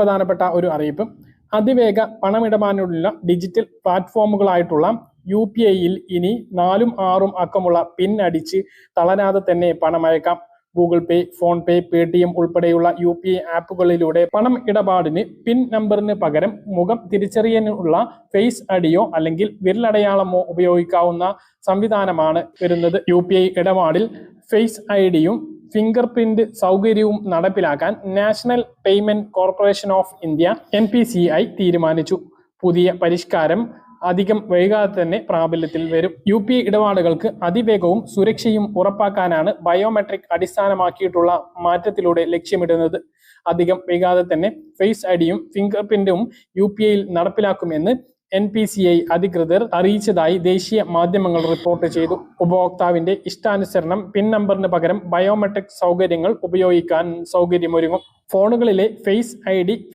പ്രധാനപ്പെട്ട ഒരു അറിയിപ്പ്. അതിവേഗ പണമിടപാടിനുള്ള ഡിജിറ്റൽ പ്ലാറ്റ്ഫോമുകളായിട്ടുള്ള UPIയിൽ ഇനി 4ഉം 6ഉം അക്കമുള്ള പിൻ അടിച്ച് തളരാതെ തന്നെ പണമയക്കാം. ഗൂഗിൾ പേ, ഫോൺ പേ, പേടിഎം ഉൾപ്പെടെയുള്ള UPI ആപ്പുകളിലൂടെ പണം ഇടപാടിന് പിൻ നമ്പറിന് പകരം മുഖം തിരിച്ചറിയാനുള്ള ഫേസ് ഐഡിയോ അല്ലെങ്കിൽ വിരലടയാളമോ ഉപയോഗിക്കാവുന്ന സംവിധാനമാണ് വരുന്നത്. UPI ഇടപാടിൽ ഫേസ് ഐഡിയും ഫിംഗർ പ്രിന്റ് സൗകര്യവും നടപ്പിലാക്കാൻ national payment corporation of India NPCI തീരുമാനിച്ചു. പുതിയ പരിഷ്കാരം അധികം വൈകാതെ തന്നെ പ്രാബല്യത്തിൽ വരും. UPI ഇടപാടുകൾക്ക് അതിവേഗവും സുരക്ഷയും ഉറപ്പാക്കാനാണ് ബയോമെട്രിക് അടിസ്ഥാനമാക്കിയിട്ടുള്ള മാറ്റത്തിലൂടെ ലക്ഷ്യമിടുന്നത്. അധികം വൈകാതെ തന്നെ ഫേസ് ഐഡിയും ഫിംഗർ പ്രിന്റും UPIയിൽ നടപ്പിലാക്കുമെന്ന് NPCI അധികൃതർ അറിയിച്ചതായി ദേശീയ മാധ്യമങ്ങൾ റിപ്പോർട്ട് ചെയ്തു. ഉപഭോക്താവിന്റെ ഇഷ്ടാനുസരണം പിൻ നമ്പറിന് പകരം ബയോമെട്രിക് സൗകര്യങ്ങൾ ഉപയോഗിക്കാൻ സൗകര്യമൊരുങ്ങും. ഫോണുകളിലെ ഫേസ് ID,